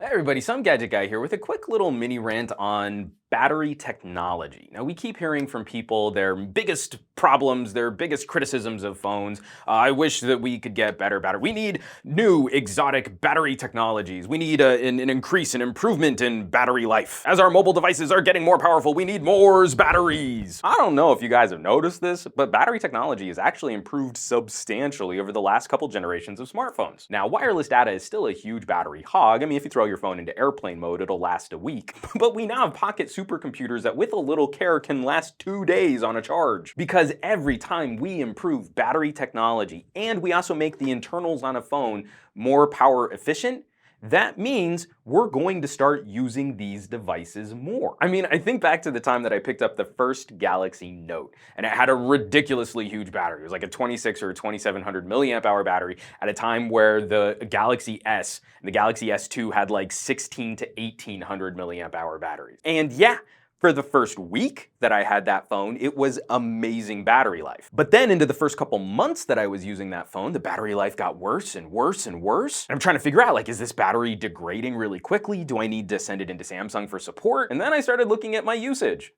Hey everybody, some Gadget Guy here with a quick little mini rant on battery technology. Now, we keep hearing from people their biggest problems, their biggest criticisms of phones. I wish that we could get better battery. We need new exotic battery technologies. We need an increase, an improvement in battery life. As our mobile devices are getting more powerful, we need more batteries. I don't know if you guys have noticed this, but battery technology has actually improved substantially over the last couple generations of smartphones. Now, wireless data is still a huge battery hog. I mean, if you throw your phone into airplane mode, it'll last a week. But we now have pocket supercomputers that with a little care can last 2 days on a charge. Because every time we improve battery technology and we also make the internals on a phone more power efficient, that means we're going to start using these devices more. I mean, I think back to the time that I picked up the first Galaxy Note, and it had a ridiculously huge battery. It was like a 26 or 2700 milliamp hour battery at a time where the Galaxy S and the Galaxy S2 had like 16 to 1800 milliamp hour batteries. And yeah, for the first week that I had that phone, it was amazing battery life. But then into the first couple months that I was using that phone, the battery life got worse and worse and worse. And I'm trying to figure out, like, is this battery degrading really quickly? Do I need to send it into Samsung for support? And then I started looking at my usage.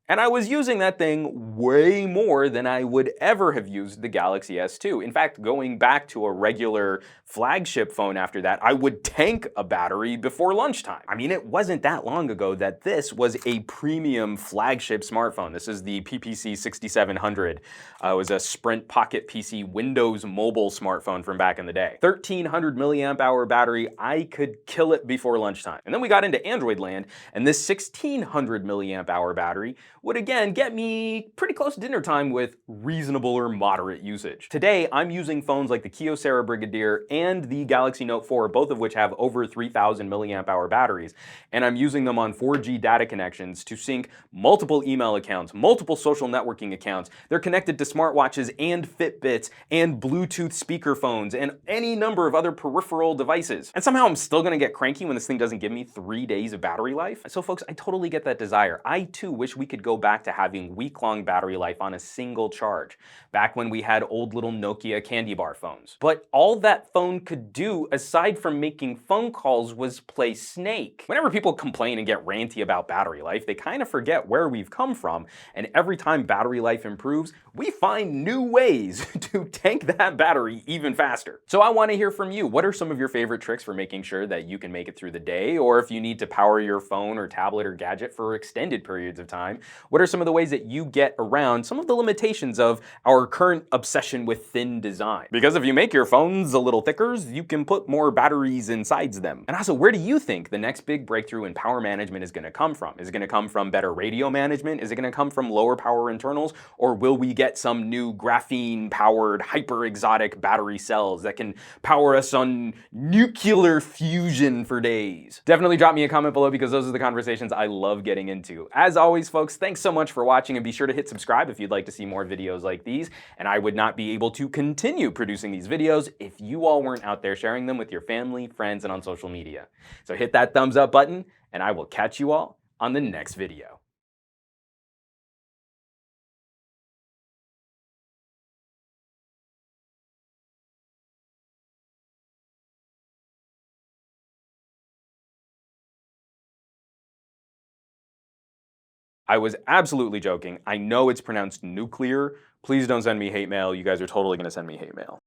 And I was using that thing way more than I would ever have used the Galaxy S2. In fact, going back to a regular flagship phone after that, I would tank a battery before lunchtime. I mean, it wasn't that long ago that this was a premium flagship smartphone. This is the PPC 6700. It was a Sprint Pocket PC Windows mobile smartphone from back in the day. 1300 milliamp hour battery, I could kill it before lunchtime. And then we got into Android land, and this 1600 milliamp hour battery would again get me pretty close to dinner time with reasonable or moderate usage. Today, I'm using phones like the Kyocera Brigadier and the Galaxy Note 4, both of which have over 3000 milliamp hour batteries, and I'm using them on 4G data connections to sync multiple email accounts, multiple social networking accounts. They're connected to smartwatches and Fitbits and Bluetooth speakerphones and any number of other peripheral devices. And somehow I'm still gonna get cranky when this thing doesn't give me 3 days of battery life. So folks, I totally get that desire. I too wish we could go back to having week-long battery life on a single charge, back when we had old little Nokia candy bar phones. But all that phone could do, aside from making phone calls, was play Snake. Whenever people complain and get ranty about battery life, they kind of forget where we've come from, and every time battery life improves, we find new ways to tank that battery even faster. So I want to hear from you. What are some of your favorite tricks for making sure that you can make it through the day, or if you need to power your phone or tablet or gadget for extended periods of time? What are some of the ways that you get around some of the limitations of our current obsession with thin design? Because if you make your phones a little thicker, you can put more batteries inside them. And also, where do you think the next big breakthrough in power management is going to come from? Is it going to come from better radio management? Is it going to come from lower power internals? Or will we get some new graphene-powered, hyper-exotic battery cells that can power us on nuclear fusion for days? Definitely drop me a comment below, because those are the conversations I love getting into. As always, folks, thanks so much for watching, and be sure to hit subscribe if you'd like to see more videos like these. And I would not be able to continue producing these videos if you all weren't out there sharing them with your family, friends, and on social media. So hit that thumbs up button, and I will catch you all on the next video. I was absolutely joking. I know it's pronounced nuclear. Please don't send me hate mail. You guys are totally gonna send me hate mail.